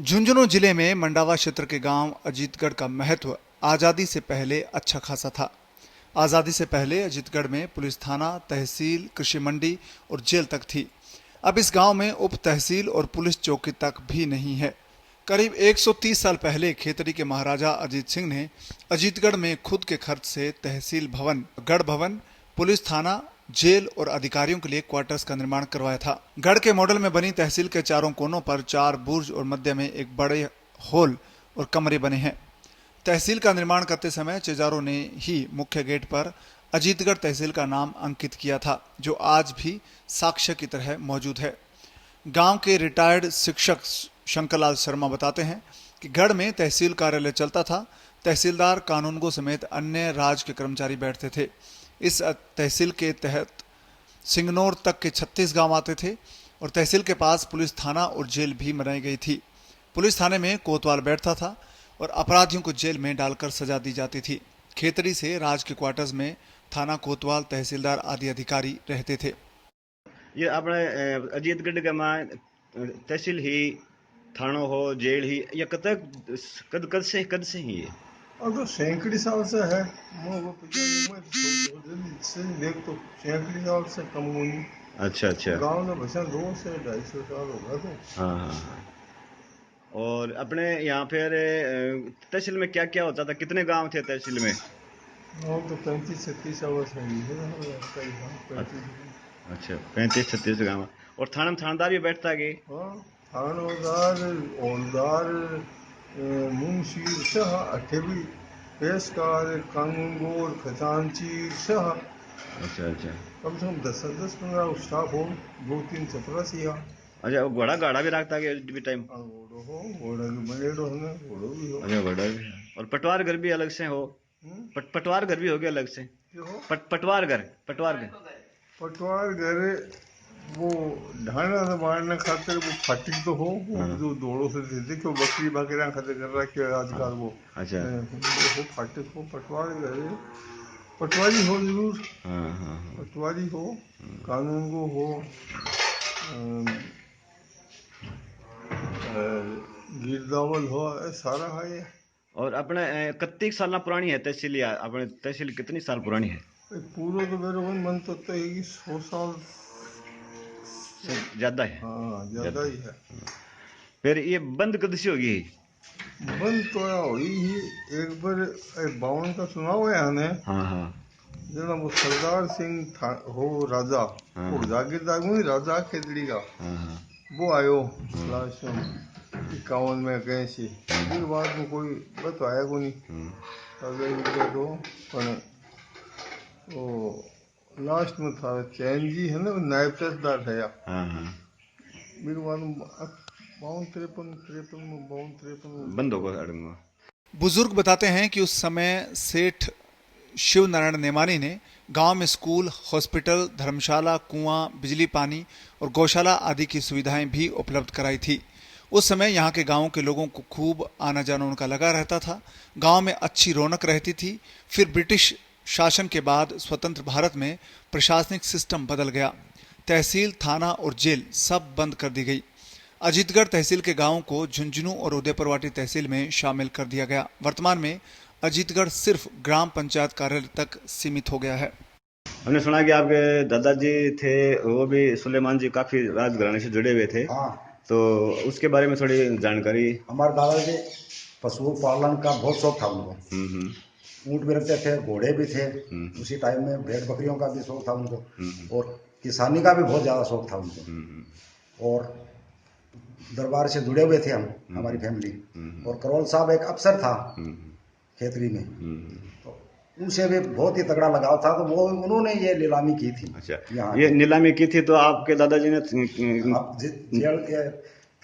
झुंझुनू जिले में मंडावा क्षेत्र के गांव अजीतगढ़ का महत्व आज़ादी से पहले अच्छा खासा था। आज़ादी से पहले अजीतगढ़ में पुलिस थाना, तहसील, कृषि मंडी और जेल तक थी। अब इस गांव में उप तहसील और पुलिस चौकी तक भी नहीं है। करीब 130 साल पहले खेतड़ी के महाराजा अजीत सिंह ने अजीतगढ़ में खुद के खर्च से तहसील भवन, गढ़ भवन, पुलिस थाना, जेल और अधिकारियों के लिए क्वार्टर्स का निर्माण करवाया था। गढ़ के मॉडल में बनी तहसील के चारों कोनों पर 4 बुर्ज और मध्य में एक बड़े हॉल और कमरे बने हैं। तहसील का निर्माण करते समय चिजारों ने ही मुख्य गेट पर अजीतगढ़ तहसील का नाम अंकित किया था, जो आज भी साक्ष्य की तरह मौजूद है। गांव के रिटायर्ड शिक्षक शंकरलाल शर्मा बताते हैं कि गढ़ में तहसील कार्यालय चलता था। तहसीलदार, कानूनगो समेत अन्य राज्य के कर्मचारी बैठते थे। इस तहसील के तहत सिंगनौर तक के 36 गांव आते थे और तहसील के पास पुलिस थाना और जेल भी बनाई गई थी। पुलिस थाने में कोतवाल बैठता था और अपराधियों को जेल में डालकर सजा दी जाती थी। खेतड़ी से राज के क्वार्टर्स में थाना कोतवाल, तहसीलदार आदि अधिकारी रहते थे। ये अपने अजीतगढ़ के मां तहसील ही, थानो हो, जेल ही, ये कद से ही है? अब तो सैकड़ी साल से है। से देख तो सैकड़ी साल से कम होनी। अच्छा अच्छा। गांव में बसा 200 से 250 साल हो गया। तो हाँ हाँ हाँ। और अपने यहाँ फिर तहसील में क्या क्या होता था? कितने गांव थे तहसील में? गाँव तो 35-36 वर्ष है। अच्छा, 35-36 गांव। और थाना में थानेदार भी बैठता है? हाँ, थानेदार, हौलदार, मुंशी सह अठे भी पेशकार, कानूनगो, खजांची सह। अच्छा अच्छा। कम से कम 10-15 स्टाफ हो, 2-3 चपरासी। अच्छा, वो घोड़ा गाड़ा भी रखता है भी टाइम? घोड़ो हो, घोड़ा के बनेड़ो है, घोड़ो भी हो। अच्छा, घोड़ा भी। और पटवार घर भी अलग से हो? पटवार घर भी हो गया अलग से? पटवार घर पटवार घर वो ढाना से मारने खातिर वो फाटिक तो हो, जो दौड़ो से देते क्यों बकरी बकरियां खातिर कर रखी है आजकल वो। अच्छा। वो फाटिक हो, पटवार घर, पटवारी हो जरूर। हाँ हाँ। पटवारी हो, कानून को हो, गिरदावल हो, सारा है ये। और अपने कितनी साल पुरानी है तहसील? अपने तहसील कितनी साल पुरानी है? पूरा तो मेरे मन तो है कि 100 साल से ज्यादा है। हाँ, ज्यादा ही है। फिर ये बंद कब से होगी? बंद तो हुई ही एक बार 52 का चुनाव हुआ है। हाँ हाँ। जना वो सरदार सिंह हो राजा, वो जागीरदार नहीं, राजा खेतड़ी का। हाँ। वो आयो 51 में गए सी। फिर बाद में कोई बताया को नहीं। तो वो लास्ट में था चैन जी है ना, नायब तहसीलदार है। फिर बाद में 52-53 बंद होगा। बुजुर्ग बताते हैं कि उस समय सेठ शिव नारायण नेमानी ने गांव में स्कूल, हॉस्पिटल, धर्मशाला, कुआं, बिजली पानी और गौशाला आदि की सुविधाएं भी उपलब्ध कराई थी। उस समय यहाँ के गांवों के लोगों को खूब आना जाना उनका लगा रहता था। गांव में अच्छी रौनक रहती थी। फिर ब्रिटिश शासन के बाद स्वतंत्र भारत में प्रशासनिक सिस्टम बदल गया। तहसील, थाना और जेल सब बंद कर दी गई। अजीतगढ़ तहसील के गांवों को झुंझुनू और उदयपुरवाटी तहसील में शामिल कर दिया गया। वर्तमान में अजीतगढ़ सिर्फ ग्राम पंचायत कार्यालय तक सीमित हो गया है। हमने सुना कि आपके दादाजी थे, वो भी सुलेमान जी काफी राजघराने से जुड़े हुए थे। हाँ, तो उसके बारे में थोड़ी जानकारी। हमारे दादाजी पशु पालन का बहुत शौक था उनको। ऊँट भी रखते थे, घोड़े भी थे। उसी टाइम में भेड़ बकरियों का भी शौक था उनको, और किसानी का भी बहुत ज़्यादा शौक था उनको। और दरबार से जुड़े हुए थे हम, हमारी फैमिली। और करोल साहब एक अफसर था खेतरी में, तो उनसे भी बहुत ही तगड़ा लगाव था। तो वो उन्होंने ये नीलामी की थी। अच्छा, ये नीलामी की थी तो आपके दादाजी ने जेल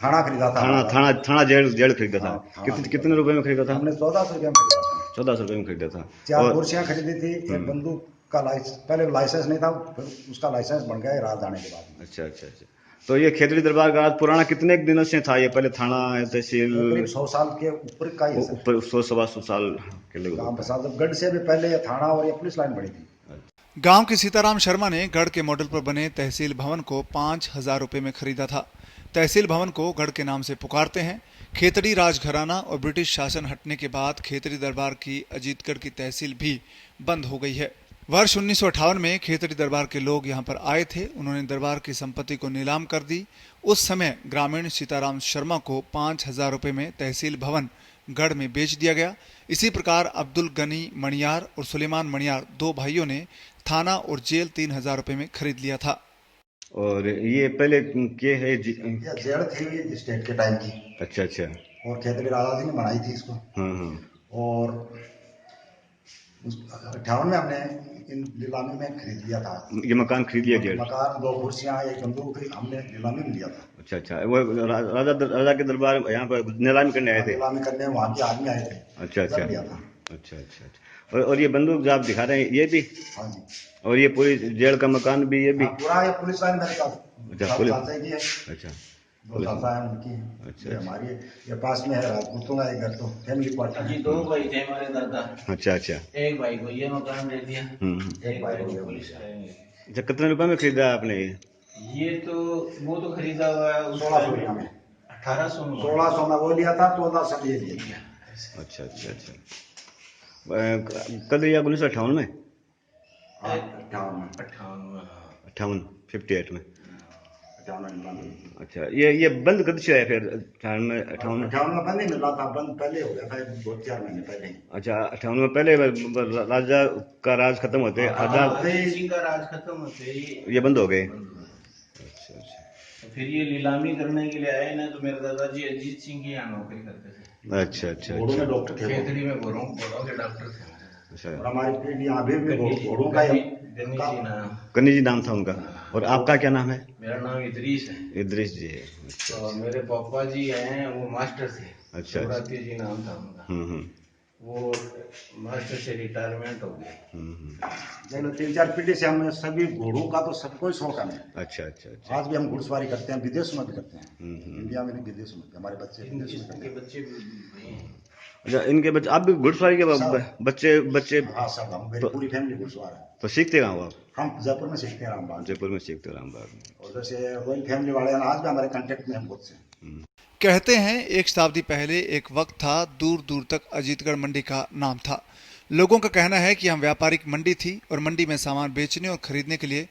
थाना खरीदा था। थाना जेल खरीदा था। कितने रुपए में खरीदा था? हमने 1400 रुपये में खरीदा था। 1400 रुपए में खरीदा था। 4 कुर्सियाँ खरीदी थी, एक बंदूक का लाइसेंस, पहले लाइसेंस नहीं था, फिर उसका लाइसेंस बन गया राज जाने के बाद। अच्छा अच्छा अच्छा। तो ये खेतड़ी दरबार का पुराना कितने दिनों से था? ये पहले थाना, तहसील? करीब 100 साल के ऊपर का ही, ऊपर 100-125 साल के लोग। गढ़ से भी पहले ये थाना और ये पुलिस लाइन बनी थी। गांव के सीताराम शर्मा ने गढ़ के मॉडल पर बने तहसील भवन को 5000 रुपए में खरीदा था। तहसील भवन को गढ़ के नाम से पुकारते हैं खेतड़ी राजघराना और ब्रिटिश शासन हटने के बाद खेतड़ी दरबार की अजीतगढ़ की तहसील भी बंद हो गई है। वर्ष 1958 में खेतड़ी दरबार के लोग यहां पर आए थे। उन्होंने दरबार की संपत्ति को नीलाम कर दी। उस समय ग्रामीण सीताराम शर्मा को 5,000 रुपए में तहसील भवन गढ़ में बेच दिया गया। इसी प्रकार अब्दुल गनी मणियार और सुलेमान मणियार, दो भाइयों ने थाना और जेल 3,000 रुपए में खरीद लिया था। और ये पहले के है ये जेल थी स्टेट के टाइम की। अच्छा अच्छा। और खेतड़ी राजा जी ने बनाई थी इसको। और 58 में हमने इन नीलामी में खरीद लिया था। ये मकान खरीद लिया जेल? मकान, 2 कुर्सियां, एक बंदूक थी, हमने नीलामी में लिया था। अच्छा अच्छा। वो राजा के दरबार यहाँ पर नीलामी करने आए थे? नीलामी करने वहाँ के आदमी आए थे। अच्छा अच्छा। लिया था। अच्छा अच्छा। और ये बंदूक जो आप दिखा रहे हैं ये भी? हाँ जी। और ये पूरी जेल का मकान भी, ये भी? पूरा ये पुलिस लाइन मेरे पास। अच्छा पुलिस। अच्छा। 2 चाचा है उनकी। अच्छा। ये हमारी ये पास में है राजपूतों का एक घर, तो फैमिली क्वार्टर जी 2 भाई थे हमारे दादा। अच्छा अच्छा। एक भाई को ये मकान दे दिया, एक भाई को पुलिस लाइन। अच्छा, कितने रुपए में खरीदा आपने ये तो वो तो खरीदा हुआ है 1600 में। 1800 में। 1600 में वो लिया था, 1400 ये लिया। अच्छा अच्छा अच्छा। कब लिया? 1958 में? 58 58 में। अच्छा, ये बंद कब से है फिर? 58 में? 58 में बंद नहीं मिला था, बंद पहले हो गया था, 2-4 महीने पहले। अच्छा, 58 में पहले राजा का राज खत्म होते अजय सिंह का राज खत्म होते ये बंद हो गए। अच्छा अच्छा। फिर ये नीलामी करने के लिए आए ना, तो मेरे दादाजी अजीत सिंह की यहाँ नौकरी करते थे। अच्छा अच्छा। घोड़ों में डॉक्टर थे। खेतड़ी में घोड़ों के डॉक्टर थे। अच्छा। और हमारी पीढ़ी अभी भी घोड़ों का कन्नी जी नाम था उनका। और आपका क्या नाम है? मेरा नाम इदरीस है। इदरीस जी है। अच्छा। और मेरे पापा जी हैं, वो मास्टर थे। अच्छा। शिवरात्रि जी नाम था उनका। वो मास्टर से रिटायरमेंट हो गए। चलो 3-4 पीढ़ी से हमें सभी घोड़ों का तो सबको ही शौक है। अच्छा अच्छा अच्छा। आज भी हम घुड़सवारी करते हैं, विदेश में भी करते हैं। इंडिया में नहीं, विदेश में हमारे बच्चे विदेश में करते हैं। बच्चे भी। अच्छा, इनके बच्चे, आप भी घुड़सवारी के बच्चे? हाँ सब, हम मेरी पूरी फैमिली घुड़सवार है। तो सीखते कहाँ हो आप? हम जयपुर में सीखते हैं, रामबाग। जयपुर में सीखते हो, रामबाग में। और जैसे रॉयल फैमिली वाले हैं, आज भी हमारे कांटेक्ट में हैं बहुत से। कहते हैं एक शताब्दी पहले एक वक्त था, दूर दूर तक अजीतगढ़ मंडी का नाम था। लोगों का कहना है कि हम व्यापारिक मंडी थी और मंडी में सामान बेचने और खरीदने के लिए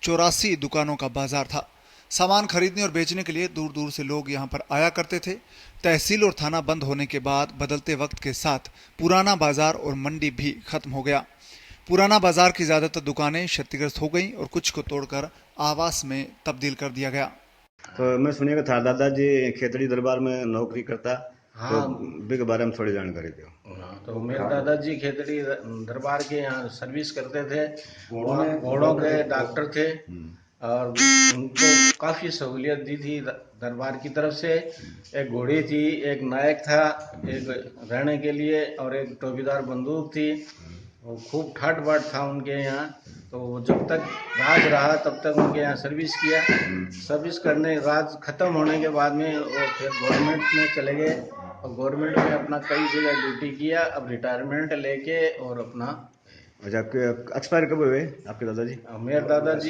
84 दुकानों का बाजार था। सामान खरीदने और बेचने के लिए दूर दूर से लोग यहाँ पर आया करते थे। तहसील और थाना बंद होने के बाद बदलते वक्त के साथ पुराना बाजार और मंडी भी खत्म हो गया। पुराना बाजार की ज्यादातर दुकानें क्षतिग्रस्त हो गईं और कुछ को तोड़कर आवास में तब्दील कर दिया गया। तो मैं सुनिएगा था दादाजी खेतड़ी दरबार में नौकरी करता। हाँ। तो के बारे में थोड़ी जानकारी दो। तो मेरे दादाजी खेतड़ी दरबार के यहाँ सर्विस करते थे। घोड़ों के डॉक्टर थे और उनको काफ़ी सहूलियत दी थी दरबार की तरफ से। एक घोड़ी थी, एक नायक था एक रहने के लिए, और एक टोपीदार बंदूक थी। वो खूब ठाट बाट था उनके यहाँ। तो जब तक राज रहा तब तक उनके यहाँ सर्विस किया। सर्विस करने, राज खत्म होने के बाद में वो फिर गवर्नमेंट में चले गए और गवर्नमेंट में अपना कई जगह ड्यूटी किया। अब रिटायरमेंट लेके और अपना। अच्छा, एक्सपायर कब हुए आपके दादाजी? मेरे दादाजी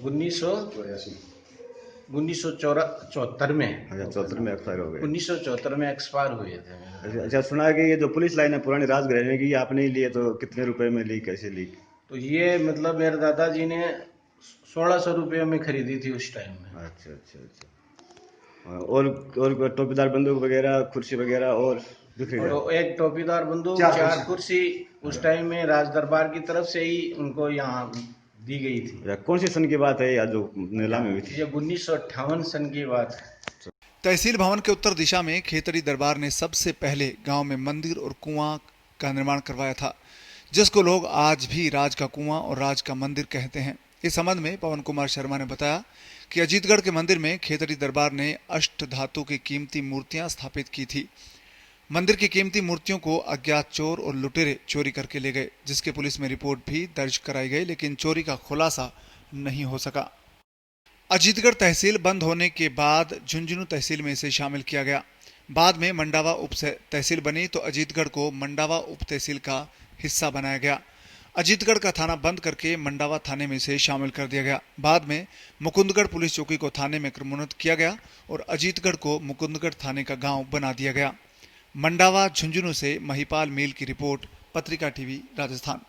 1974 में। अच्छा, 74 में एक्सपायर हो गए। 1974 में एक्सपायर हुए थे। अच्छा, सुना है कि ये जो पुलिस लाइन है पुरानी राजगृह की, आपने ही लिए, तो कितने रुपए में ली, कैसे ली? तो ये मतलब मेरे दादाजी ने 1600 रुपये में खरीदी थी उस टाइम में। अच्छा अच्छा अच्छा। और टोपीदार बंदूक वगैरह, कुर्सी वगैरह और और एक टोपीदार बंदूक, 4 कुर्सी उस टाइम में राज दरबार की तरफ से ही उनको यहाँ दी गई थी। कौन सी सन की बात है या जो नीलामी हुई थी? ये 1958 सन की बात है। तहसील भवन के उत्तर दिशा में खेतड़ी दरबार ने सबसे पहले गांव में मंदिर और कुआं का निर्माण करवाया था, जिसको लोग आज भी राज का कुआं और राज का मंदिर कहते हैं। इस संबंध में पवन कुमार शर्मा ने बताया कि अजीतगढ़ के मंदिर में खेतड़ी दरबार ने अष्ट धातु की कीमती मूर्तियां स्थापित की थी। मंदिर की कीमती मूर्तियों को अज्ञात चोर और लुटेरे चोरी करके ले गए, जिसके पुलिस में रिपोर्ट भी दर्ज कराई गई, लेकिन चोरी का खुलासा नहीं हो सका। अजीतगढ़ तहसील बंद होने के बाद झुंझुनू तहसील में इसे शामिल किया गया। बाद में मंडावा उप तहसील बनी तो अजीतगढ़ को मंडावा उप तहसील का हिस्सा बनाया गया। अजीतगढ़ का थाना बंद करके मंडावा थाने में इसे शामिल कर दिया गया। बाद में मुकुंदगढ़ पुलिस चौकी को थाने में क्रमोन्नत किया गया और अजीतगढ़ को मुकुंदगढ़ थाने का गांव बना दिया गया। मंडावा झुंझुनू से महिपाल मील की रिपोर्ट, पत्रिका टीवी राजस्थान।